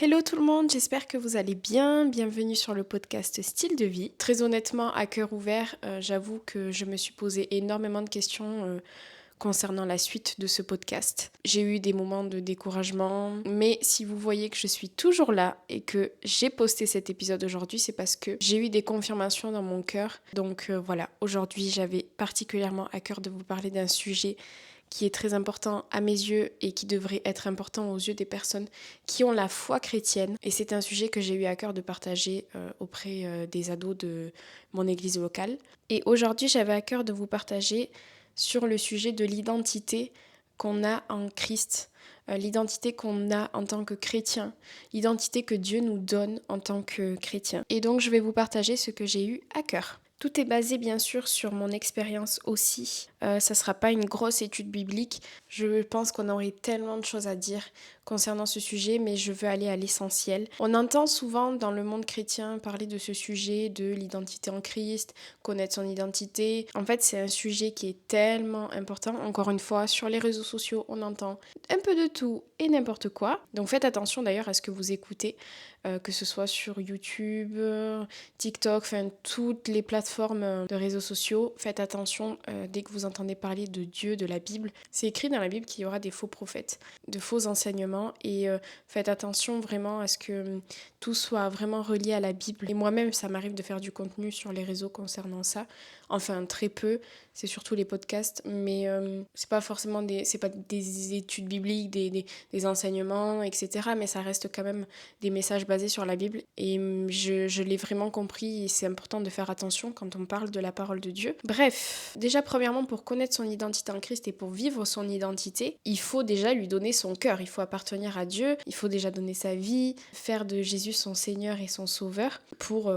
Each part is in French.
Hello tout le monde, j'espère que vous allez bien. Bienvenue sur le podcast Style de vie. Très honnêtement, à cœur ouvert, j'avoue que je me suis posé énormément de questions concernant la suite de ce podcast. J'ai eu des moments de découragement, mais si vous voyez que je suis toujours là et que j'ai posté cet épisode aujourd'hui, c'est parce que j'ai eu des confirmations dans mon cœur. Donc voilà, aujourd'hui j'avais particulièrement à cœur de vous parler d'un sujet qui est très important à mes yeux et qui devrait être important aux yeux des personnes qui ont la foi chrétienne. Et c'est un sujet que j'ai eu à cœur de partager auprès des ados de mon église locale. Et aujourd'hui, j'avais à cœur de vous partager sur le sujet de l'identité qu'on a en Christ, l'identité qu'on a en tant que chrétien, l'identité que Dieu nous donne en tant que chrétien. Et donc, je vais vous partager ce que j'ai eu à cœur. Tout est basé bien sûr sur mon expérience aussi. Ça sera pas une grosse étude biblique. Je pense qu'on aurait tellement de choses à dire concernant ce sujet, mais je veux aller à l'essentiel. On entend souvent dans le monde chrétien parler de ce sujet, de l'identité en Christ, connaître son identité. En fait, c'est un sujet qui est tellement important. Encore une fois, sur les réseaux sociaux, on entend un peu de tout et n'importe quoi. Donc faites attention d'ailleurs à ce que vous écoutez, que ce soit sur YouTube, TikTok, enfin toutes les plateformes de réseaux sociaux. Faites attention dès que vous entendez parler de Dieu, de la Bible. C'est écrit dans la Bible qu'il y aura des faux prophètes, de faux enseignements et faites attention vraiment à ce que tout soit vraiment relié à la Bible. Et moi-même, ça m'arrive de faire du contenu sur les réseaux concernant ça. Enfin, très peu, c'est surtout les podcasts, mais c'est pas forcément c'est pas des études bibliques, des enseignements, etc. Mais ça reste quand même des messages basés sur la Bible. Et je l'ai vraiment compris et c'est important de faire attention quand on parle de la parole de Dieu. Bref, déjà premièrement, pour connaître son identité en Christ et pour vivre son identité, il faut déjà lui donner son cœur, il faut appartenir à Dieu, il faut déjà donner sa vie, faire de Jésus son Seigneur et son Sauveur pour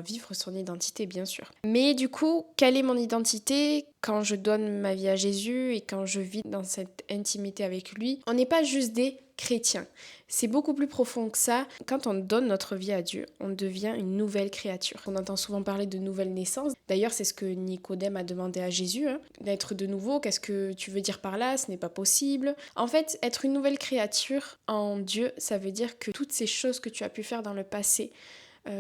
vivre son identité, bien sûr. Mais du coup, quelle est mon identité quand je donne ma vie à Jésus et quand je vis dans cette intimité avec lui? On n'est pas juste des chrétiens. C'est beaucoup plus profond que ça. Quand on donne notre vie à Dieu, on devient une nouvelle créature. On entend souvent parler de nouvelle naissance. D'ailleurs, c'est ce que Nicodème a demandé à Jésus, d'être de nouveau. Qu'est-ce que tu veux dire par là? Ce n'est pas possible. En fait, être une nouvelle créature en Dieu, ça veut dire que toutes ces choses que tu as pu faire dans le passé,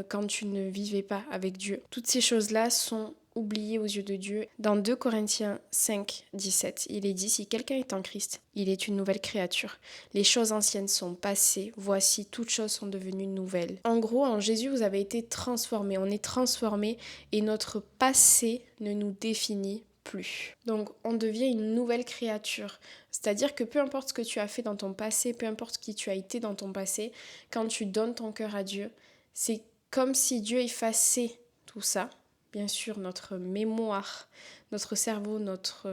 quand tu ne vivais pas avec Dieu, toutes ces choses-là sont oubliées aux yeux de Dieu. Dans 2 Corinthiens 5, 17, il est dit: si quelqu'un est en Christ, il est une nouvelle créature. Les choses anciennes sont passées, voici, toutes choses sont devenues nouvelles. En gros, en Jésus, vous avez été transformés. On est transformés et notre passé ne nous définit plus. Donc on devient une nouvelle créature. C'est-à-dire que peu importe ce que tu as fait dans ton passé, peu importe qui tu as été dans ton passé, quand tu donnes ton cœur à Dieu, c'est comme si Dieu effaçait tout ça. Bien sûr, notre mémoire, notre cerveau, notre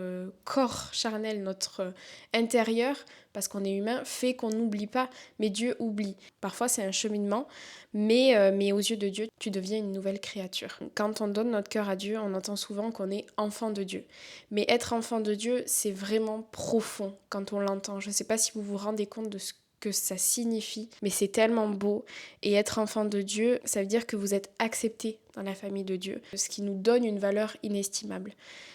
corps charnel, notre intérieur, parce qu'on est humain, fait qu'on n'oublie pas, mais Dieu oublie. Parfois, c'est un cheminement, mais aux yeux de Dieu, tu deviens une nouvelle créature. Quand on donne notre cœur à Dieu, on entend souvent qu'on est enfant de Dieu. Mais être enfant de Dieu, c'est vraiment profond quand on l'entend. Je ne sais pas si vous vous rendez compte de ce que ça signifie, mais c'est tellement beau. Et être enfant de Dieu, ça veut dire que vous êtes accepté dans la famille de Dieu, ce qui nous donne une valeur inestimable.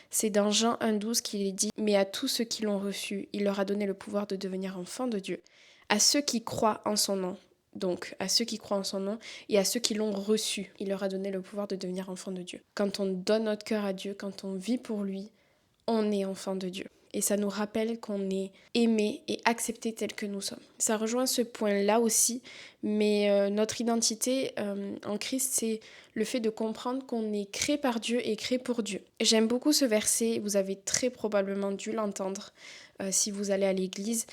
C'est dans Jean 1,12 qu'il est dit: mais à tous ceux qui l'ont reçu, il leur a donné le pouvoir de devenir enfants de Dieu. À ceux qui croient en son nom, donc à ceux qui croient en son nom et à ceux qui l'ont reçu, il leur a donné le pouvoir de devenir enfants de Dieu. Quand on donne notre cœur à Dieu, quand on vit pour lui, on est enfant de Dieu. Et ça nous rappelle qu'on est aimé et accepté tel que nous sommes. Ça rejoint ce point-là aussi, mais notre identité en Christ, c'est le fait de comprendre qu'on est créé par Dieu et créé pour Dieu. J'aime beaucoup ce verset, vous avez très probablement dû l'entendre si vous allez à l'église.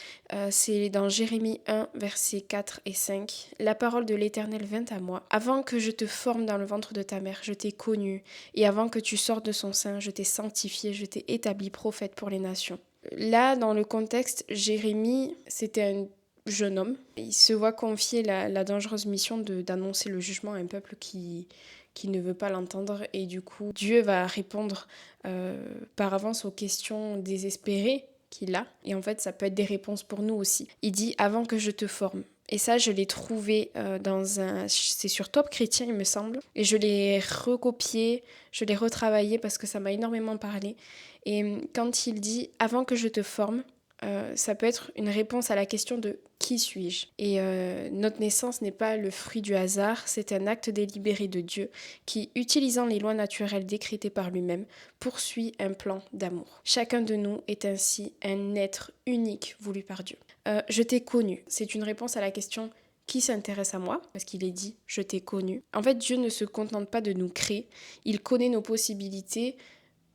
C'est dans Jérémie 1, versets 4 et 5. La parole de l'Éternel vint à moi. Avant que je te forme dans le ventre de ta mère, je t'ai connu. Et avant que tu sortes de son sein, je t'ai sanctifié, je t'ai établi prophète pour les nations. Là, dans le contexte, Jérémie, c'était un jeune homme. Il se voit confier la dangereuse mission d'annoncer le jugement à un peuple qui ne veut pas l'entendre. Et du coup, Dieu va répondre par avance aux questions désespérées qu'il a. Et en fait, ça peut être des réponses pour nous aussi. Il dit: avant que je te forme. Et ça, je l'ai trouvé c'est sur Top Chrétien, il me semble. Et je l'ai recopié, je l'ai retravaillé parce que ça m'a énormément parlé. Et quand il dit: avant que je te forme, ça peut être une réponse à la question de qui suis-je ? Et notre naissance n'est pas le fruit du hasard, c'est un acte délibéré de Dieu qui, utilisant les lois naturelles décrétées par lui-même, poursuit un plan d'amour. Chacun de nous est ainsi un être unique voulu par Dieu. Je t'ai connu, c'est une réponse à la question qui s'intéresse à moi, parce qu'il est dit « je t'ai connu ». En fait, Dieu ne se contente pas de nous créer, il connaît nos possibilités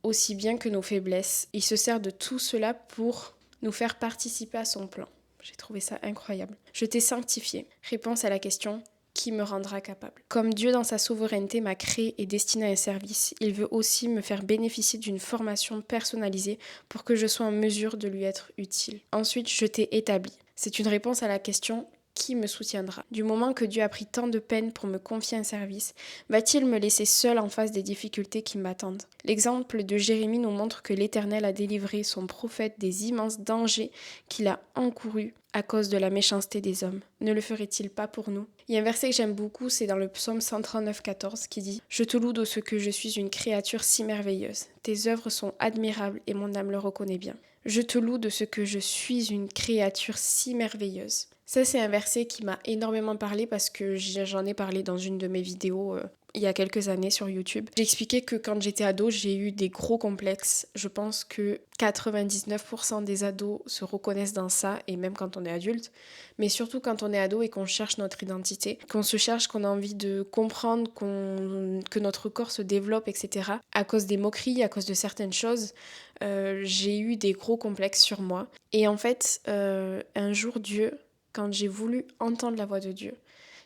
aussi bien que nos faiblesses. Il se sert de tout cela pour nous faire participer à son plan. J'ai trouvé ça incroyable. Je t'ai sanctifié. Réponse à la question « qui me rendra capable ?» Comme Dieu dans sa souveraineté m'a créé et destiné à un service, il veut aussi me faire bénéficier d'une formation personnalisée pour que je sois en mesure de lui être utile. Ensuite, je t'ai établi. C'est une réponse à la question « qui me soutiendra ?» Du moment que Dieu a pris tant de peine pour me confier un service, va-t-il me laisser seul en face des difficultés qui m'attendent ? L'exemple de Jérémie nous montre que l'Éternel a délivré son prophète des immenses dangers qu'il a encourus à cause de la méchanceté des hommes. Ne le ferait-il pas pour nous ? Il y a un verset que j'aime beaucoup, c'est dans le psaume 139,14 qui dit « Je te loue de ce que je suis une créature si merveilleuse. Tes œuvres sont admirables et mon âme le reconnaît bien. Je te loue de ce que je suis une créature si merveilleuse. » Ça, c'est un verset qui m'a énormément parlé parce que j'en ai parlé dans une de mes vidéos il y a quelques années sur YouTube. J'ai expliqué que quand j'étais ado, j'ai eu des gros complexes. Je pense que 99% des ados se reconnaissent dans ça, et même quand on est adulte. Mais surtout quand on est ado et qu'on cherche notre identité, qu'on se cherche, qu'on a envie de comprendre, que notre corps se développe, etc. À cause des moqueries, à cause de certaines choses, j'ai eu des gros complexes sur moi. Et en fait, un jour, Dieu... Quand j'ai voulu entendre la voix de Dieu,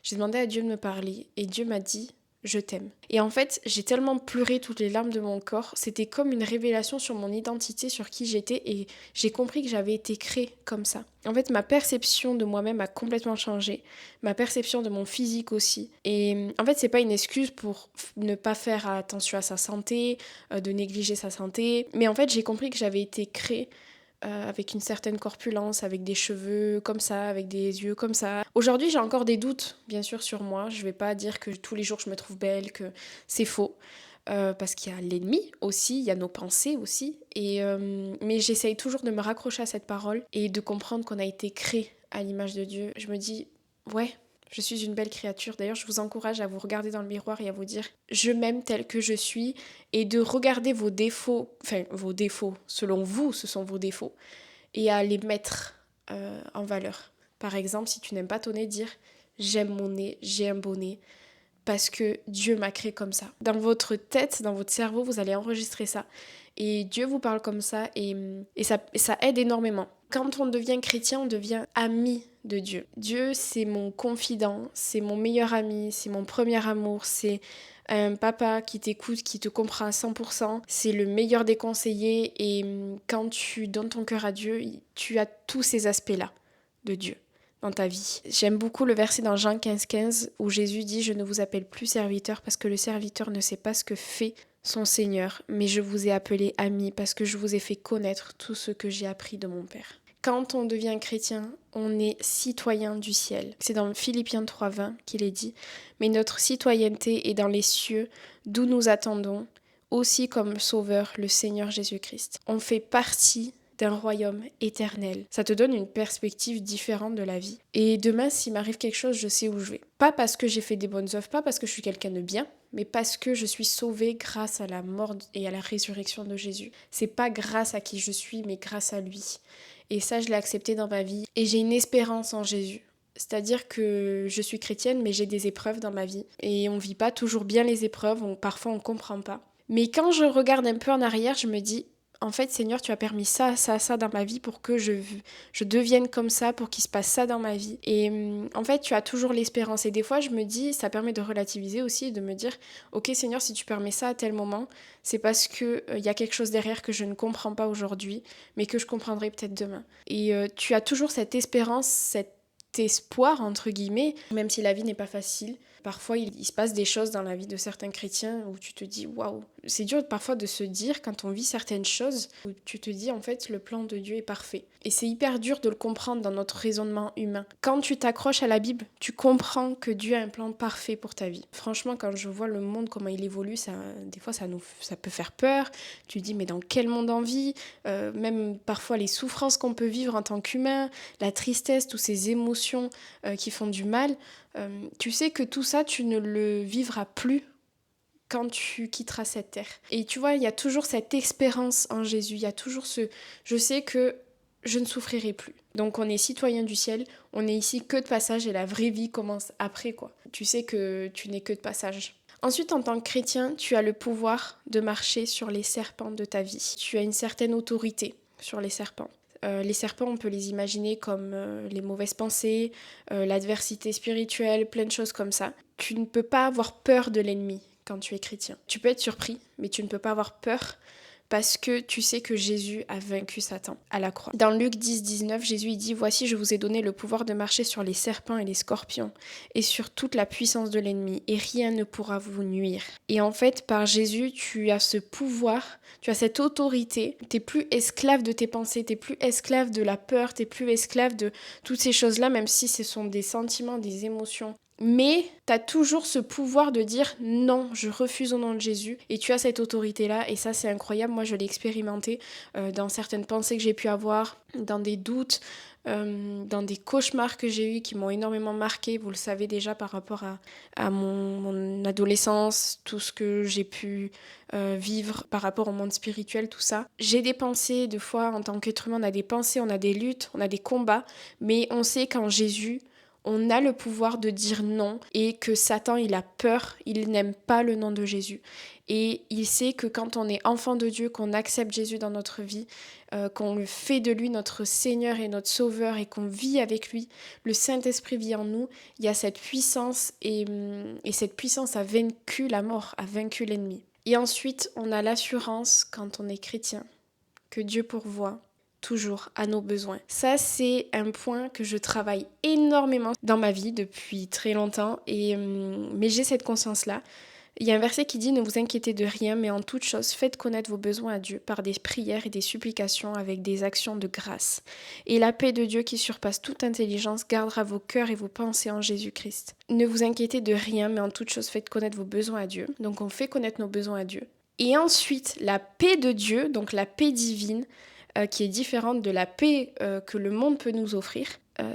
j'ai demandé à Dieu de me parler et Dieu m'a dit « je t'aime ». Et en fait, j'ai tellement pleuré toutes les larmes de mon corps, c'était comme une révélation sur mon identité, sur qui j'étais, et j'ai compris que j'avais été créée comme ça. En fait, ma perception de moi-même a complètement changé, ma perception de mon physique aussi. Et en fait, c'est pas une excuse pour ne pas faire attention à sa santé, de négliger sa santé, mais en fait, j'ai compris que j'avais été créée avec une certaine corpulence, avec des cheveux comme ça, avec des yeux comme ça. Aujourd'hui, j'ai encore des doutes, bien sûr, sur moi. Je vais pas dire que tous les jours je me trouve belle, que c'est faux. Parce qu'il y a l'ennemi aussi, il y a nos pensées aussi. Mais j'essaye toujours de me raccrocher à cette parole et de comprendre qu'on a été créé à l'image de Dieu. Je me dis, ouais, je suis une belle créature. D'ailleurs, je vous encourage à vous regarder dans le miroir et à vous dire « je m'aime tel que je suis » et de regarder vos défauts, enfin vos défauts, selon vous, ce sont vos défauts, et à les mettre en valeur. Par exemple, si tu n'aimes pas ton nez, dire « j'aime mon nez, j'ai un beau nez » parce que Dieu m'a créé comme ça. Dans votre tête, dans votre cerveau, vous allez enregistrer ça. Et Dieu vous parle comme ça et ça aide énormément. Quand on devient chrétien, on devient ami de Dieu. Dieu, c'est mon confident, c'est mon meilleur ami, c'est mon premier amour, c'est un papa qui t'écoute, qui te comprend à 100%. C'est le meilleur des conseillers et quand tu donnes ton cœur à Dieu, tu as tous ces aspects-là de Dieu dans ta vie. J'aime beaucoup le verset dans Jean 15,15 où Jésus dit « Je ne vous appelle plus serviteur parce que le serviteur ne sait pas ce que fait son Seigneur, mais je vous ai appelé ami parce que je vous ai fait connaître tout ce que j'ai appris de mon Père. » Quand on devient chrétien, on est citoyen du ciel. C'est dans Philippiens 3,20 qu'il est dit « Mais notre citoyenneté est dans les cieux, d'où nous attendons, aussi comme sauveur le Seigneur Jésus-Christ. » On fait partie d'un royaume éternel. Ça te donne une perspective différente de la vie. Et demain, s'il m'arrive quelque chose, je sais où je vais. Pas parce que j'ai fait des bonnes œuvres, pas parce que je suis quelqu'un de bien, mais parce que je suis sauvée grâce à la mort et à la résurrection de Jésus. C'est pas grâce à qui je suis, mais grâce à lui. Et ça, je l'ai accepté dans ma vie. Et j'ai une espérance en Jésus. C'est-à-dire que je suis chrétienne, mais j'ai des épreuves dans ma vie. Et on vit pas toujours bien les épreuves, parfois on comprend pas. Mais quand je regarde un peu en arrière, je me dis, en fait, Seigneur, tu as permis ça, ça, ça dans ma vie pour que je devienne comme ça, pour qu'il se passe ça dans ma vie. Et en fait, tu as toujours l'espérance. Et des fois, je me dis, ça permet de relativiser aussi, et de me dire, ok Seigneur, si tu permets ça à tel moment, c'est parce qu'il y a quelque chose derrière que je ne comprends pas aujourd'hui, mais que je comprendrai peut-être demain. Et tu as toujours cette espérance, cette espoir, entre guillemets, même si la vie n'est pas facile. Parfois, il se passe des choses dans la vie de certains chrétiens où tu te dis waouh. C'est dur parfois de se dire quand on vit certaines choses où tu te dis en fait le plan de Dieu est parfait. Et c'est hyper dur de le comprendre dans notre raisonnement humain. Quand tu t'accroches à la Bible, tu comprends que Dieu a un plan parfait pour ta vie. Franchement, quand je vois le monde, comment il évolue, des fois ça peut faire peur. Tu te dis mais dans quel monde on vit, même parfois les souffrances qu'on peut vivre en tant qu'humain, la tristesse, toutes ces émotions qui font du mal. Tu sais que tout ça, tu ne le vivras plus quand tu quitteras cette terre. Et tu vois, il y a toujours cette espérance en Jésus. Il y a toujours je sais que je ne souffrirai plus. Donc on est citoyen du ciel, on est ici que de passage et la vraie vie commence après, quoi. Tu sais que tu n'es que de passage. Ensuite, en tant que chrétien, tu as le pouvoir de marcher sur les serpents de ta vie. Tu as une certaine autorité sur les serpents. Les serpents, on peut les imaginer comme les mauvaises pensées, l'adversité spirituelle, plein de choses comme ça. Tu ne peux pas avoir peur de l'ennemi quand tu es chrétien. Tu peux être surpris, mais tu ne peux pas avoir peur parce que tu sais que Jésus a vaincu Satan à la croix. Dans Luc 10-19, Jésus dit « Voici, je vous ai donné le pouvoir de marcher sur les serpents et les scorpions et sur toute la puissance de l'ennemi, et rien ne pourra vous nuire. » Et en fait, par Jésus, tu as ce pouvoir, tu as cette autorité. Tu n'es plus esclave de tes pensées, tu n'es plus esclave de la peur, tu n'es plus esclave de toutes ces choses-là, même si ce sont des sentiments, des émotions. Mais tu as toujours ce pouvoir de dire non, je refuse au nom de Jésus. Et tu as cette autorité-là, et ça c'est incroyable. Moi je l'ai expérimenté dans certaines pensées que j'ai pu avoir, dans des doutes, dans des cauchemars que j'ai eus qui m'ont énormément marqué. Vous le savez déjà par rapport à mon adolescence, tout ce que j'ai pu vivre par rapport au monde spirituel, tout ça. J'ai des pensées, des fois en tant qu'être humain on a des pensées, on a des luttes, on a des combats, mais on sait qu'en Jésus, on a le pouvoir de dire non et que Satan, il a peur, il n'aime pas le nom de Jésus. Et il sait que quand on est enfant de Dieu, qu'on accepte Jésus dans notre vie, qu'on le fait de lui notre Seigneur et notre Sauveur et qu'on vit avec lui, le Saint-Esprit vit en nous, il y a cette puissance et cette puissance a vaincu la mort, a vaincu l'ennemi. Et ensuite, on a l'assurance quand on est chrétien que Dieu pourvoit toujours à nos besoins. Ça, c'est un point que je travaille énormément dans ma vie depuis très longtemps, mais j'ai cette conscience-là. Il y a un verset qui dit « Ne vous inquiétez de rien, mais en toute chose, faites connaître vos besoins à Dieu par des prières et des supplications avec des actions de grâce. Et la paix de Dieu qui surpasse toute intelligence gardera vos cœurs et vos pensées en Jésus-Christ. Ne vous inquiétez de rien, mais en toute chose, faites connaître vos besoins à Dieu. » Donc on fait connaître nos besoins à Dieu. Et ensuite, la paix de Dieu, donc la paix divine, qui est différente de la paix que le monde peut nous offrir.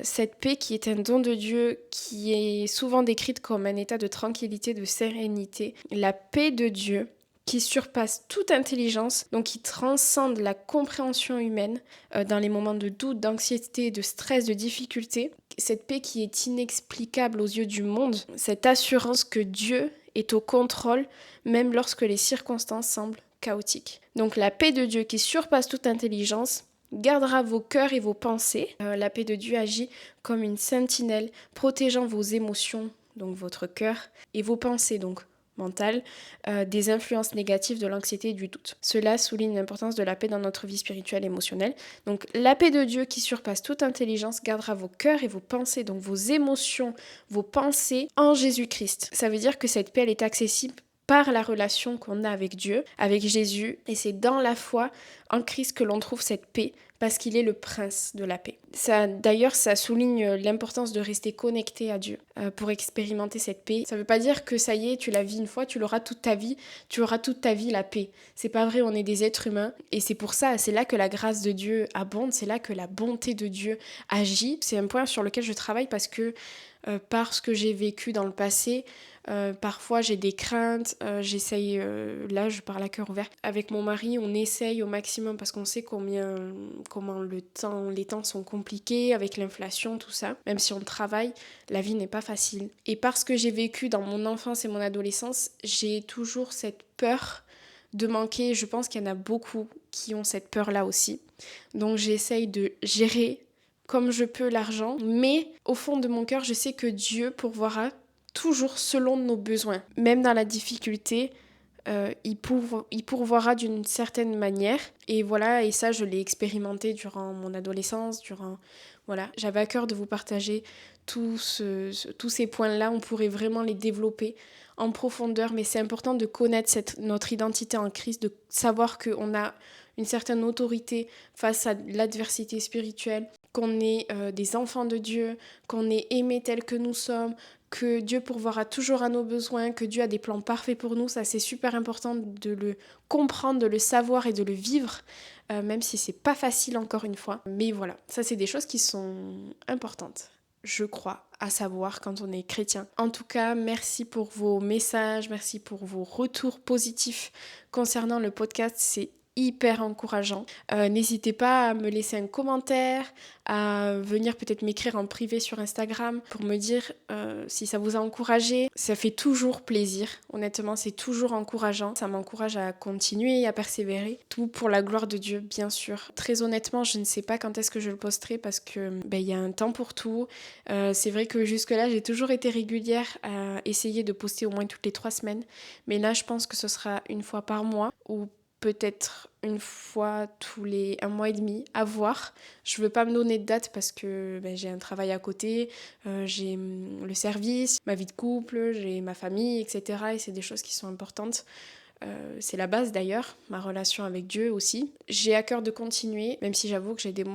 Cette paix qui est un don de Dieu, qui est souvent décrite comme un état de tranquillité, de sérénité. La paix de Dieu qui surpasse toute intelligence, donc qui transcende la compréhension humaine dans les moments de doute, d'anxiété, de stress, de difficulté. Cette paix qui est inexplicable aux yeux du monde, cette assurance que Dieu est au contrôle, même lorsque les circonstances semblent chaotiques. Donc la paix de Dieu qui surpasse toute intelligence gardera vos cœurs et vos pensées. La paix de Dieu agit comme une sentinelle, protégeant vos émotions, donc votre cœur, et vos pensées, donc mentales, des influences négatives de l'anxiété et du doute. Cela souligne l'importance de la paix dans notre vie spirituelle et émotionnelle. Donc la paix de Dieu qui surpasse toute intelligence gardera vos cœurs et vos pensées, donc vos émotions, vos pensées en Jésus-Christ. Ça veut dire que cette paix elle est accessible par la relation qu'on a avec Dieu, avec Jésus, et c'est dans la foi en Christ que l'on trouve cette paix, parce qu'il est le prince de la paix. D'ailleurs, ça souligne l'importance de rester connecté à Dieu pour expérimenter cette paix. Ça ne veut pas dire que ça y est, tu la vis une fois, tu l'auras toute ta vie, tu auras toute ta vie la paix. C'est pas vrai, on est des êtres humains, et c'est pour ça, c'est là que la grâce de Dieu abonde, c'est là que la bonté de Dieu agit. C'est un point sur lequel je travaille parce que que j'ai vécu dans le passé, parfois j'ai des craintes, j'essaye, là je parle à cœur ouvert, avec mon mari on essaye au maximum parce qu'on sait comment les temps sont compliqués avec l'inflation, tout ça, même si on travaille, la vie n'est pas facile. Et parce que j'ai vécu dans mon enfance et mon adolescence, j'ai toujours cette peur de manquer, je pense qu'il y en a beaucoup qui ont cette peur-là aussi. Donc j'essaye de gérer comme je peux l'argent, mais au fond de mon cœur, je sais que Dieu pourvoira toujours selon nos besoins. Même dans la difficulté, il pourvoira d'une certaine manière. Et voilà, et ça, je l'ai expérimenté durant mon adolescence, durant Voilà, j'avais à cœur de vous partager tous ces points-là. On pourrait vraiment les développer en profondeur, mais c'est important de connaître notre identité en Christ, de savoir qu'on a une certaine autorité face à l'adversité spirituelle, qu'on est des enfants de Dieu, qu'on est aimés tels que nous sommes, que Dieu pourvoira toujours à nos besoins, que Dieu a des plans parfaits pour nous. Ça, c'est super important de le comprendre, de le savoir et de le vivre, même si c'est pas facile encore une fois. Mais voilà, ça c'est des choses qui sont importantes, je crois, à savoir quand on est chrétien. En tout cas, merci pour vos messages, merci pour vos retours positifs concernant le podcast, c'est hyper encourageant. N'hésitez pas à me laisser un commentaire, à venir peut-être m'écrire en privé sur Instagram pour me dire si ça vous a encouragé. Ça fait toujours plaisir, honnêtement, c'est toujours encourageant. Ça m'encourage à continuer et à persévérer. Tout pour la gloire de Dieu, bien sûr. Très honnêtement, je ne sais pas quand est-ce que je le posterai parce que y a un temps pour tout. C'est vrai que jusque-là, j'ai toujours été régulière à essayer de poster au moins toutes les 3 semaines. Mais là, je pense que ce sera une fois par mois ou peut-être une fois tous les 1 mois et demi, à voir. Je veux pas me donner de date parce que j'ai un travail à côté, j'ai le service, ma vie de couple, j'ai ma famille, etc. Et c'est des choses qui sont importantes. C'est la base d'ailleurs, ma relation avec Dieu aussi. J'ai à cœur de continuer, même si j'avoue que j'ai des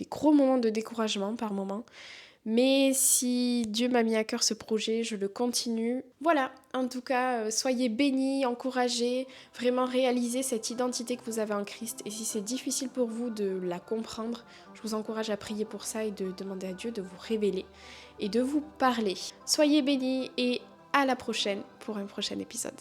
gros moments de découragement par moments. Mais si Dieu m'a mis à cœur ce projet, je le continue. Voilà, en tout cas, soyez bénis, encouragés, vraiment réalisez cette identité que vous avez en Christ. Et si c'est difficile pour vous de la comprendre, je vous encourage à prier pour ça et de demander à Dieu de vous révéler et de vous parler. Soyez bénis et à la prochaine pour un prochain épisode.